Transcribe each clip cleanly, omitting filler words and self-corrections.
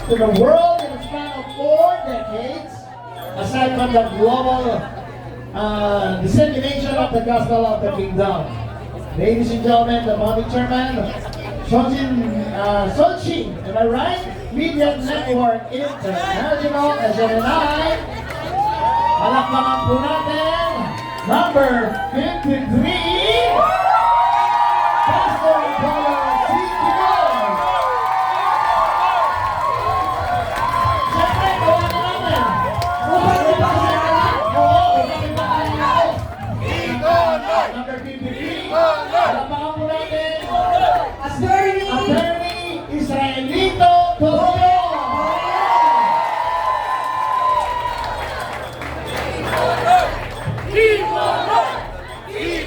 to the world in a span of 4 decades, aside from the global dissemination of the gospel of the kingdom. Ladies and gentlemen, the body chairman, Solchi, am I right? Media Network International, SNI. Palakpakan po natin, number 53, Pastor Apollo C. Tigol. Siyempre, gawain natin. Upang ipagsigalan. Oo, upang ipagsigalan. Number 53, palakpakan po natin, Attorney Israelito Tosio.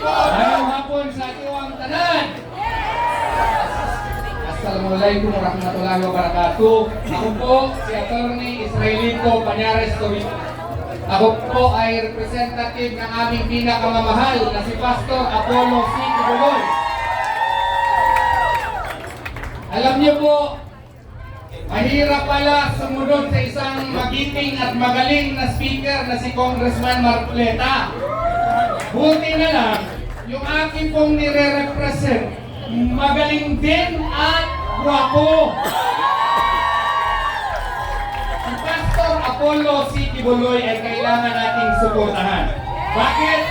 Ngayong hapon sa atuang tanan. Assalamualaikum warahmatullahi wabarakatuh. Ako po si Attorney Israelito Pañares Tobito. Ako po ay representative ng aming pinakamamahal na si Pastor Apollo C. Tigoloy. Alam niyo po, mahirap pala sumunod sa isang magiting at magaling na speaker na si Congressman Marcoleta. Buti na lang, yung aking pong nire-represent, magaling din at guwapo. Ang Pastor Apollo C. Tigoloy ay kailangan nating suportahan. Bakit?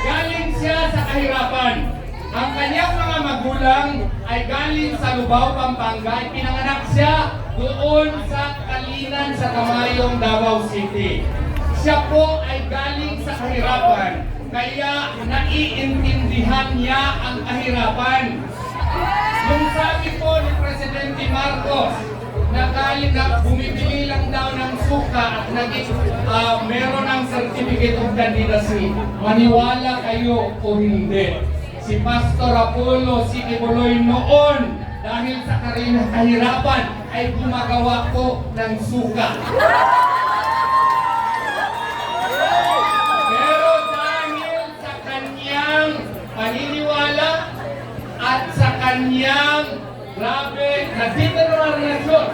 Galing siya sa kahirapan. Ang kanyang mga magulang ay galing sa Lubao, Pampanga. Pinanganak siya doon sa Kalinan sa Kamayong, Davao City. Siya po ay galing sa kahirapan. Kaya naiintindihan niya ang kahirapan. Yung sabi po ni Presidente Marcos na galing na bumibili lang daw ng suka at meron ng certificate of candidacy, maniwala kayo o hindi. Si Pastor Apollo C. Tigoloy noon dahil sa kahirapan ay gumagawa ko ng suka. Pero dahil sa kanyang paniniwala at sa kanyang grabe na determinasyon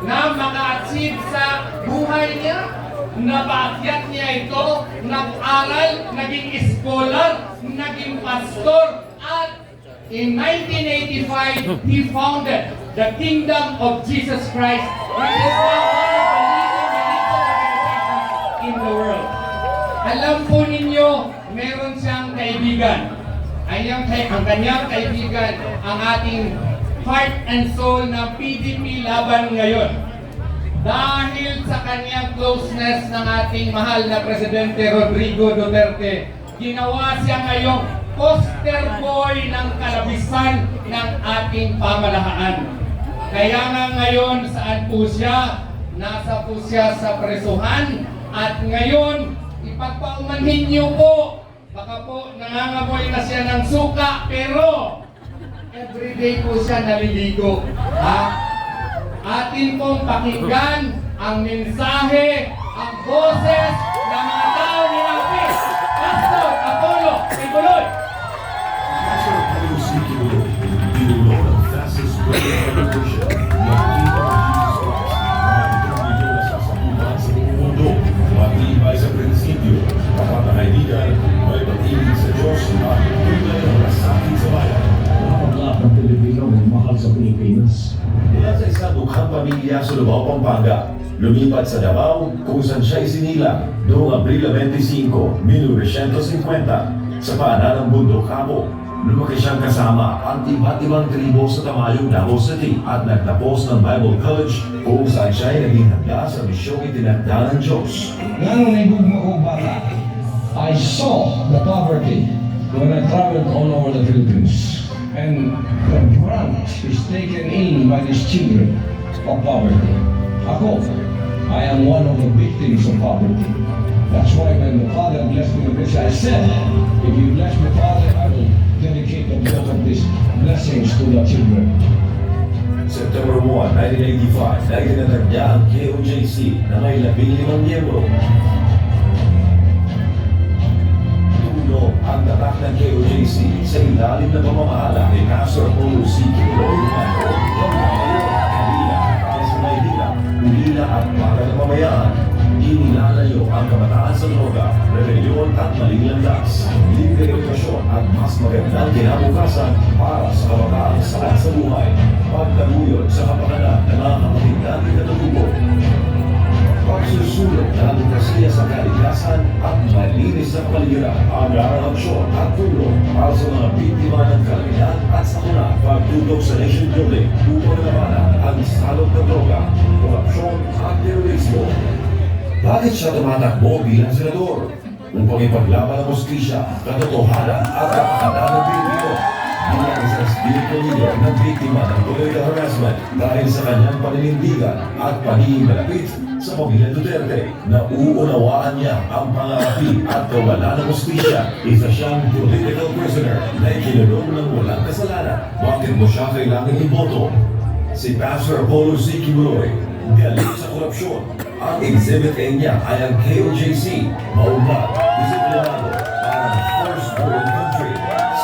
na maka-achieve sa buhay niya, napaakyat niya ito, nag-aral, naging scholar, naging pastor, at in 1985, he founded the Kingdom of Jesus Christ, which is now one of the leading religious organizations in the world. Alam po ninyo, meron siyang kaibigan. Ang kanyang kaibigan, ang ating heart and soul na PDP laban ngayon. Dahil sa kanyang closeness ng ating mahal na Presidente Rodrigo Duterte, ginawa siya ngayong poster boy ng kalabisan ng ating pamahalaan. Kaya nga ngayon, saan po siya? Nasa po siya sa presuhan. At ngayon, ipagpaumanhin niyo po, baka po nangangamoy na siya ng suka, pero everyday po siya naliligo. Atin pong pakinggan ang mensahe, ang boses ng mga tao ni Lapis. Pastor Apollo Tigoloy. Pastor Apollo C. Tigoloy, pinuno ng fastest growing revolution ng Kingdom of Jesus Christ. Mga milyon na sasakupan sa buong mundo, matibay sa prinsipyo, tapat na kaibigan, may pag-ibig sa Diyos at tunay na malasakit sa bayan. Lahat ng Pilipino may mahal sa Pilipinas. Mula sa isang dukhang pamilya sa Lubao, Pampanga, lumipat sa Davao kung saan siya isinilang noong Abril 25, 1950 sa paanan ng Bundok Cabo. Lumaki siyang kasama ang iba't ibang tribo sa Tamayong, Davao City at nagtapos ng Bible College kung saan siya ay naging handa sa misyong itinakda ng Diyos. Lalo na yung mga bata, I saw the poverty when I traveled all over the Philippines. And the brunt is taken in by these children of poverty. Ako, I am one of the victims of poverty. That's why when the Father blessed me with this, I said, if you bless me, Father, I will dedicate the bulk of these blessings to the children. September 1, 1985, na itinatagya ang KOJC na may 15 miyembro. Ang tatak ng KOJC sa ilalim na pamamahala ni Pastor Apollo C. Tigoloy Manco, ng Mayor Manila, para sa Maynila at maling landas, libre edukasyon at mas magandang kinabukasan para sa kabataan sa buhay. Pagtaguyod sa kapakanan ng mga kapatid natin katutubo. Pagsusulong ng demokrasiya sa kalikasan at malinis na paligiran, ang aksyon at tulong para sa mga biktima ng kalamihan at sakuna, pagtutok sa nation building upang labanan ang salot ng droga, korupsyon at terorismo. Bakit siya tumatakbo bilang senador? Upang ipaglaban ang hustisya, katotohanan at kapakanan ng Pilipino. Bilang isang spiritual leader ng biktima ng political harassment dahil sa kanyang paninindigan at pagiging malapit sa pamilya Duterte, na uunawaan niya ang pangapi at kawalan ng hustisya. Isa siyang political prisoner na ikinulong ng walang kasalanan. Bakit mo siya kailangang iboto? Si Pastor Apollo C. Kibuloy, galit sa korupsyon. Ang exhibit A niya ay ang KOJC, maunlad, disiplinado, parang first world country.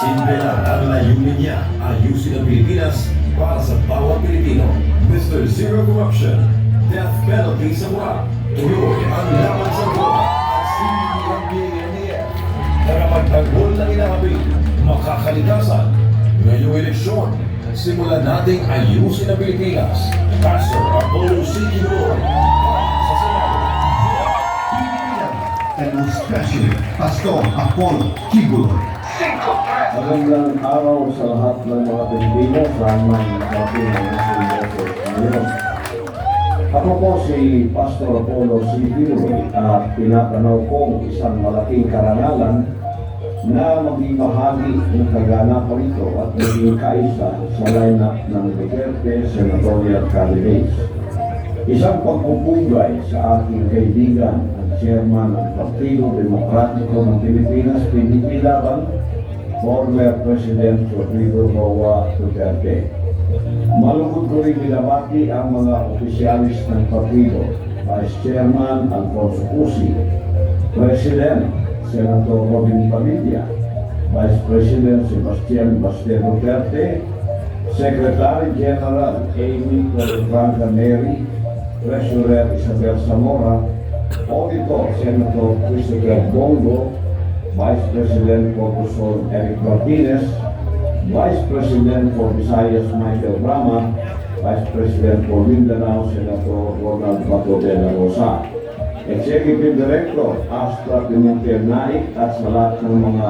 Simple lang ang layunin niya, ayusin ang Pilipinas para sa bawat Pilipino. Mr. Zero Corruption, death penalty sa Burak. Tuloy ang laban sa droga at sindi ang BNF. Karapagtanggol ng inahabig, makakalikasan. Ngayong eleksyon, simulan nating ayusin ang Pilipinas. Pastor Apollo C. Kibuloy, sa Senado. And especially Pastor Apollo Kibuloy. Magandang araw sa lahat ng mga Pilipino sa man natin ng National ngayon. Ako po si Pastor Apollo C. Kibuloy at tinatanaw kong isang malaking karangalan na maging bahagi ng kaganapan ito at maging kaisa sa lineup ng Duterte Senatorial Candidates. Isang pagpupugay sa aking kaibigan at chairman ng Partido Demokratiko ng Pilipinas, PDP Laban, former President Rodrigo Roa Duterte. Malungkot ko rin binabati ang mga opisyalis ng partido, Vice Chairman Alfonso Cusi, President Senator Robin Padilla, Vice President Sebastian Baste Duterte, Secretary General Amy Franca Neri, Treasurer Isabel Zamora, Auditor Senator Christopher Bongo, Vice President for Luzon Eric Martinez, Vice President for Visayas Michael Brama, Vice President for Mindanao Senator Ronald Bato de la Rosa, Executive Director Astra Pimentel Naik at sa lahat ng mga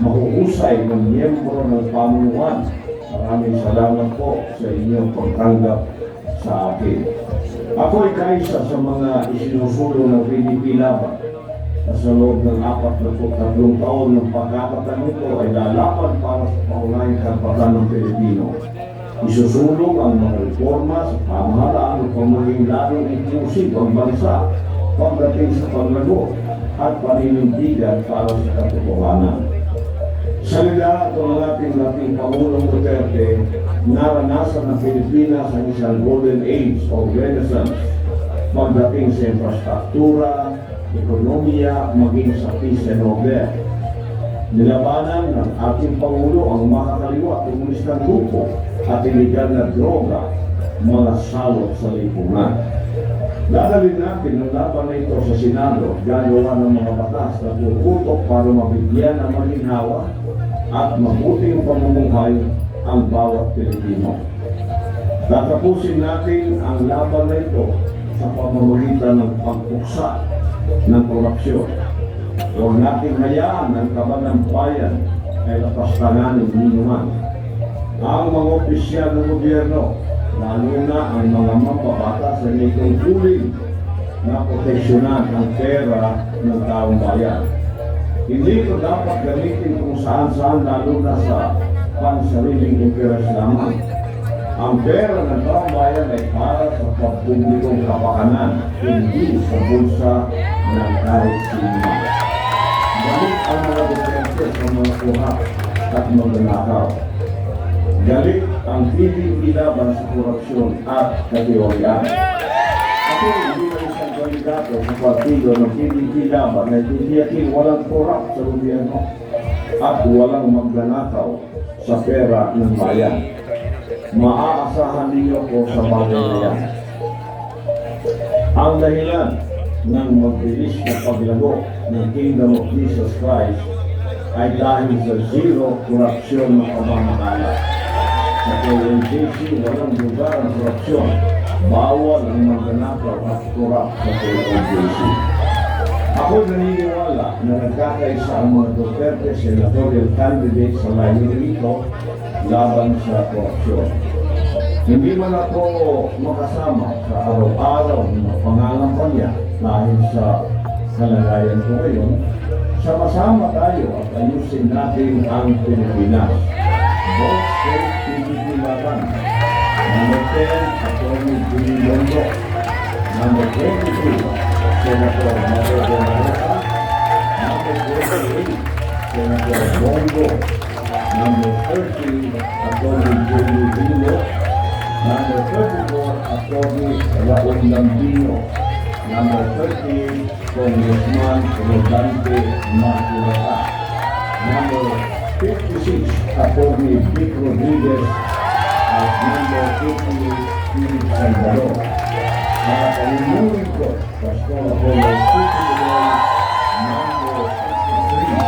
mahuhusay ng miyembro ng pamunuan. Maraming salamat po sa inyong pagtanggap sa akin. Ako'y kaisa sa mga isinusulo ng PDP Laban. Sa loob ng 43 taon ng pagkakatan nito ay lalaban para sa paunahing karapatan ng Pilipino. Isusulong ang mga reforma sa pamahalaan upang maging lalong inklusib ang bansa pagdating sa paglago at paninindigan para sa katotohanan. Sa liderato ng ating Pangulong Duterte, naranasan ng Pilipinas ang isang golden age of renaissance pagdating sa infrastruktura, ekonomiya, maging sa peace and order. Nilabanan ng ating Pangulo ang makakaliwa komunistang grupo at iligal na droga, mga salot sa lipunan. Dadalhin natin ang laban na ito sa Senado, gagawa ng mga batas na tututok para mabigyan ng maginhawa at mabuting pamumuhay ang bawat Pilipino. Tatapusin natin ang laban na ito sa pamamagitan ng pagpuksa ng korupsyon. Huwag natin hayaan ang kaban ng bayan ay lapastangan ng minuman. Ang mga opisyal ng gobyerno, lalo na ang mga mapapatas sa itong na proteksyonan ang pera ng taong bayan. Hindi ito dapat gamitin kung saan-saan, lalo na sa pansariling interes lamang. Ang pera ng taong bayan ay para sa pampublikong kapakanan, hindi sa bulsa ng kahit sino. Galit ang mga Duterte sa mga kuha at magnanakaw. Galit ang PDP Laban sa korupsyon at kateorya. Ako hindi na isang kandidato sa partido ng PDP Laban na titiyakin walang korap sa gobyerno at walang magnanakaw sa pera ng bayan. Maaasahan ninyo ko sa bagay na yan. Ang dahilan ng mabilis na paglago ng Kingdom of Jesus Christ ay dahil sa zero korupsyon ng pamamahala. Sa KOJC, walang lugar ang korupsyon. Bawal ang magnanakaw at korap sa KOJC. Ako naniniwala na nagkakaisa ang mga Duterte senatorial candidates sa layunin ito laban sa korupsyon. Hindi man ako makasama sa araw-araw ng pangangampanya dahil sa kalagayan ko ngayon, sama-sama tayo at ayusin natin ang Pilipinas. Both State PDP Laban. Number 10, Atty. Jimmy Bongo. Number 22, Senator Mario Bongo. Number 28, Senator Bongo. Number 30, Atty. Jimmy Dino. Number 34, Atty. Raul Lambino. Number 30, Congressman Rodante Marculata. Number 56, Atty. Vic Rodriguez. At number 58, Philip Salvador. At ang inuwi ko, Pastor Apollo Sipilon, number 53,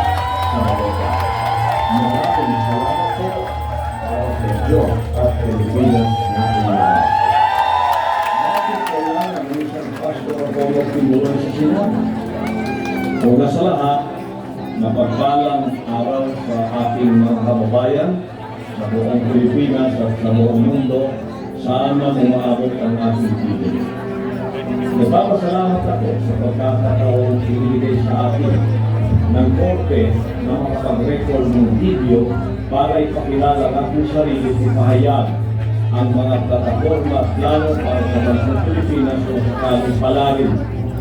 Sabalota. Maraming salamat po para sa Diyos at Pilipinas natin lahat. Bakit kailangan ng isang Pastor Apollo Sipilon sa Senado? Una sa lahat, mapagpalang araw sa ating mga kababayan sa buong Pilipinas at sa buong mundo, sana umaabot ang ating pili. Nagpapasalamat ako sa pagkakataong ibigay sa atin ng korte na makapag-record ng video para ipakilala ang ating sarili at ipahayag ang mga plataforma at plano para sa bansang Pilipinas kung sakaling palarin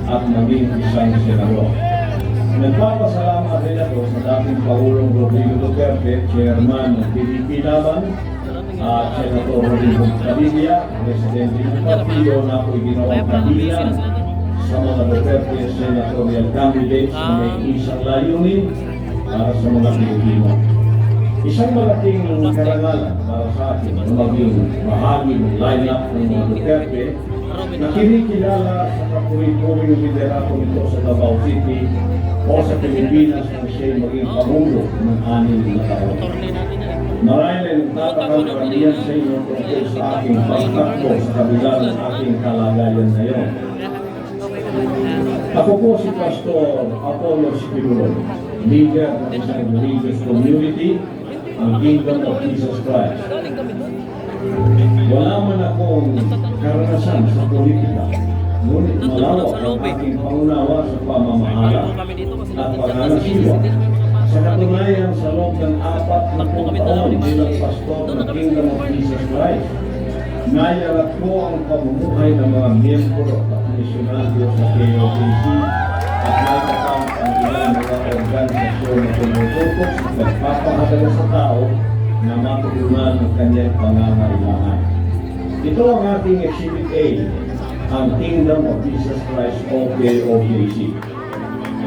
at maging isang senador. Nagpapasalamat din ako sa dating Pangulong Rodrigo Duterte, Chairman ng PDP Laban, at Senator Rodrigo Padilla, Presidente ng Partido na ako'y ginawang kabilang sa mga Duterte senatorial candidates na may isang layunin para sa mga Pilipino. Isang malaking karangalan para sa atin na maging bahagi ng line-up ng mga Duterte na kinikilala sa kapuri-puring liderato nito sa Davao City o sa Pilipinas na siya'y maging pangulo ng 6 na taon. Marahil nagtatakang karamihan sa inyo tungkol sa aking pagtakbo sa kabila ng aking kalagayan ngayon. Ako po si Pastor Apollo Sipilon, leader ng isang religious community, ang Kingdom of Jesus Christ. Wala man akong karanasan sa politika, ngunit malawak ang aking pangunawa sa pamamahala at panganasiwa. Sa katunayan, sa loob ng 4 na taon bilang pastor ng Kingdom of Jesus Christ, nayarat ko ang pamumuhay ng mga miyembro at misyonaryo sa KOJC at nagkakang ang ilang mga organisasyon na tumututok sa pagpapahalaga sa tao na matutunan ng kanyang pangangailangan. Ito ang ating Exhibit A, ang Kingdom of Jesus Christ o KOJC.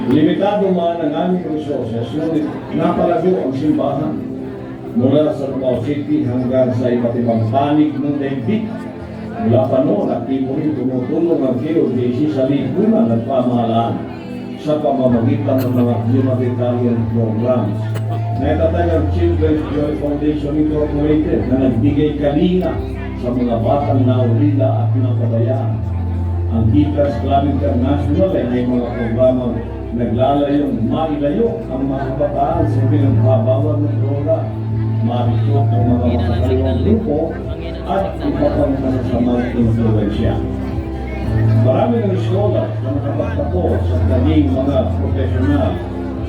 Limitado man ang aming resources, ngunit napalago ang simbahan mula sa Davao City hanggang sa iba't ibang panig ng daigdig. Mula pa noon, aktibo rin tumutulong ang KOJC sa lipunan at pamahalaan sa pamamagitan ng mga humanitarian programs. Naitatag ang Children's Joy Foundation Incorporated na nagbigay kalinga sa mga batang naulila at napabayaan. Ang Keepers Club International ay may mga programang naglalayong mailayo ang mga kabataan sa pinagbabawal ng droga, marisot ng mga makakaliwang grupo at iba pang masasamang influensya. Marami ng scholars na nakapagtapos sa naging mga profesional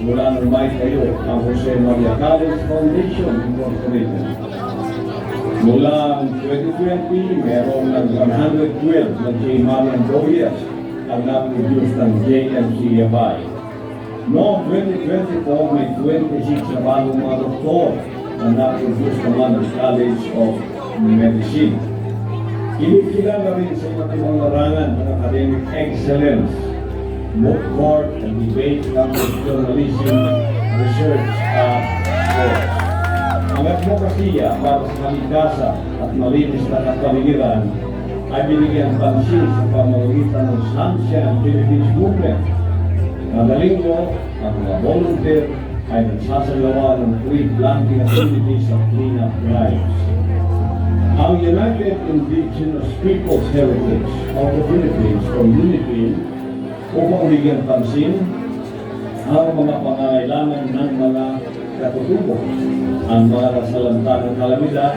mula nang may tayo ang Jose Maria College Foundation Incorporated. Mula 2020, mayroong nag-112 na J. Marian Doyers ang na-produce ng JMC-FI. Noong 2024, may 26 na bagong mga doktor na na-produce naman ng College of Medicine. Kinikilala rin sa iba't ibang larangan ng academic excellence, book court and debate, campus journalism, research at sports. Ang advokasya para sa kaligtasan at malinis na kapaligiran ay binigyan pansin sa pamamagitan ng Sunshine Philippines Movement. Kada linggo, ang mga volunteer ay nagsasagawa ng free planting activities at cleanup drives. Ang United Indigenous Peoples Heritage of the Philippines o UNIFIL upang bigyan pansin ang mga pangangailangan ng mga katutubo, ang mga nasalanta ng kalamidad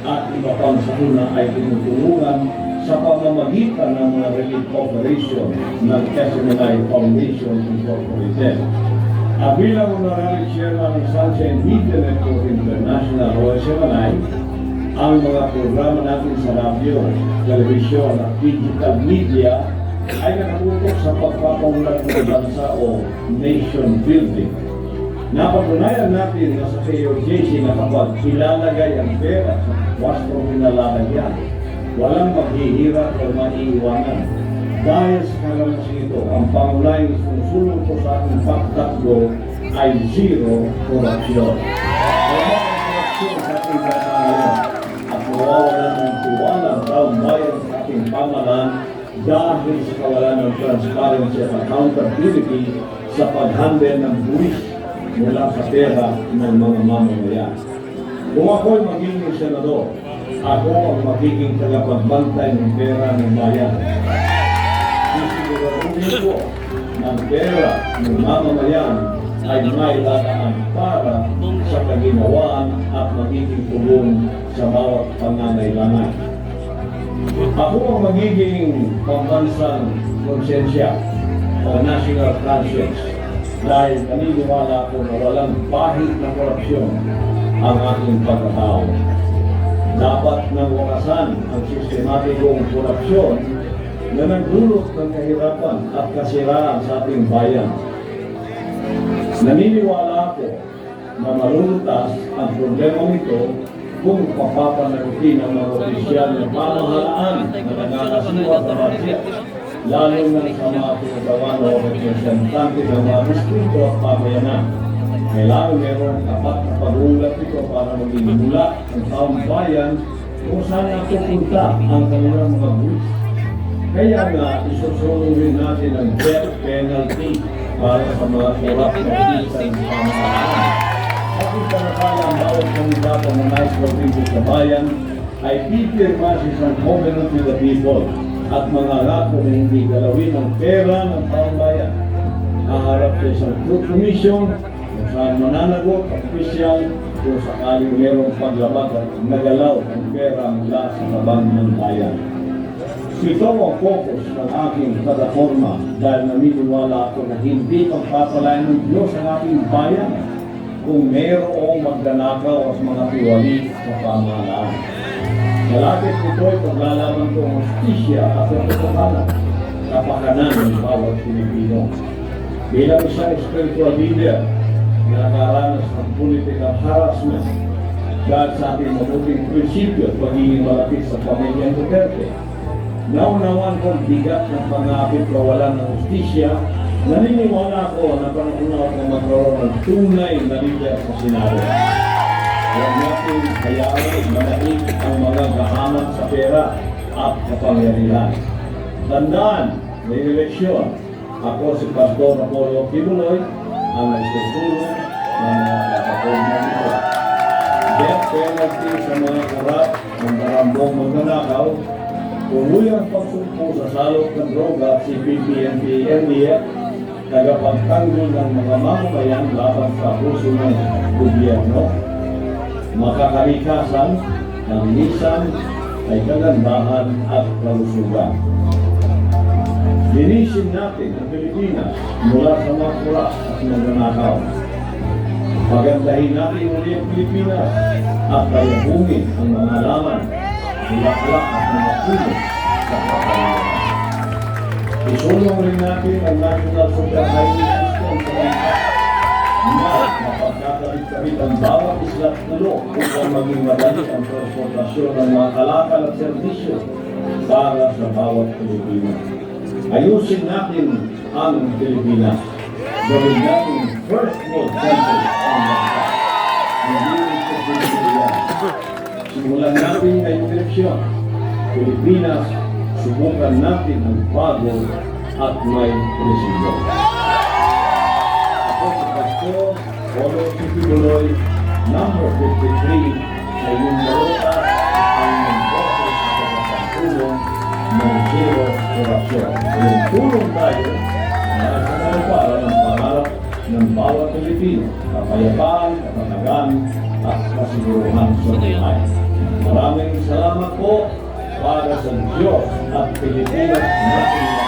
at iba pang sakuna ay tinutulungan sa pamamagitan ng mga relief operation ng SMNI Foundation Incorporated. Bilang honorary chairman ng Sunshine Media Network International o SMNI, ang mga programa natin sa radio, telebisyon at digital media ay nakatutok sa pagpapaunlad ng bansa o nation building. Napatunayan natin na sa KOJC na kapag ilalagay ang pera sa wastrong pinalalagyan, walang maghihirap o maiiwanan. Dahil sa kalamasing ito, ang pangunahing susunod ko sa ating pagtakbo ay zero corruption. Wala ang korupsyon sa ating bansa ngayon at mawawalan ng tiwala ang taong bayan sa ating pamahalaan dahil sa kawalan ng transparency at accountability sa pag-handle ng buwis mula sa pera ng mga mamamayan. Kung ako'y magiging senador, ako ang magiging tagapagbantay ng pera ng bayan. Sisiguraduhin ko ng pera ng mamamayan ay may dadaan para sa kaginawaan at magiging tulong sa bawat pangangailangan. Ako ang magiging pambansang konsensya o national conscience dahil naniniwala ako na walang pahit na korupsyon ang aking pagkatao. Dapat nang wakasan ang sistematikong korupsyon na nagdulot ng kahirapan at kasiraan sa ating bayan. Naniniwala ako na malulutas ang problema nito kung papapanagutin ang mga opisyal ng pamahalaan na nangangasiwa sa budget, lalo na sa mga pinagawa o representante ng mga distrito at pamayanan. Kailangan mayroong tapat na pag-ulat ito para maging mula ng taong bayan kung saan napupunta ang kanilang mga buwis. Kaya nga, isusunod natin ang death penalty para sa mga korap na opisyal ng pamahalaan. At ipanakala ang bawat kandidato ng nais pag-ibig sa bayan ay pipirma sa isang covenant with the people at mga rato na hindi galawin ang pera ng taong bayan. Haharap sa isang truth commission kung saan mananagot ang opisyal kung sakaling mayroong paglabag at nagalaw ang pera mula sa labang ng bayan. Ito ang focus ng aking plataforma dahil naniniwala ako na hindi pagpapalain ng Diyos ang aking bayan kung mayroong magnanakaw at mga tiwali sa pamahalaan. Malapit ito ay paglalaban ko ang justisya at ang katotohanan, kapakanan ng bawat Pilipino. Bilang isang spiritual leader, nakaranas ng political harassment dahil sa ating mabuting prinsipyo at pagiging malapit sa pamilyang Duterte. Naunawan kong bigat ng pangapit kawalan ng justisya. Naniniwala ko na panahon ako magkaroon ng tunay na leader sa Senado. Huwag natin hayaan manaig ang mga gahaman sa pera at kapangyarihan. Tandaan, may eleksyon. Ako si Pastor Apollo Kibuloy, ang nagsusunod ng mga kataporma nito. Death penalty sa mga kurap ng marambong magnanakaw, tuluyang pagsumpo sa salot ng droga si PPNP-NDF, tagapagtanggol ng mga mamamayan laban sa puso ng gobyerno, makakalikasan, kalinisan, ay kagandahan at kalusugan. Linisin natin ang Pilipinas mula sa mga kuras at magnanakaw. Pagandahin natin ulit ang Pilipinas at kayahungin ang mga laman, bulaklak at mga puno sa kapaligiran. Isulong rin natin ang National Social Highway System sa bansa na mapagkakabit-kabit ang bawat islat tulo upang maging madali ang transportasyon ng mga kalakal at serbisyo para sa bawat Pilipino. Ayusin natin ang Pilipinas. Gawin natin first world country ang bansa. Hindi ito Pilipinas. Simulan natin ngayong eleksyon. Pilipinas subukan natin ang bago at may resulta. Ako si Pastor Polo Sipibuloy, number 53, sa inyong balota ang boses sa pagkakatulong ng zero corruption. Yung tulong tayo na sa kanuparan ng pangarap ng bawat Pilipino, kapayapaan, kapatagan, at kasiguruhan sa buhay. Maraming salamat po para sa Diyos at Pilipinas natin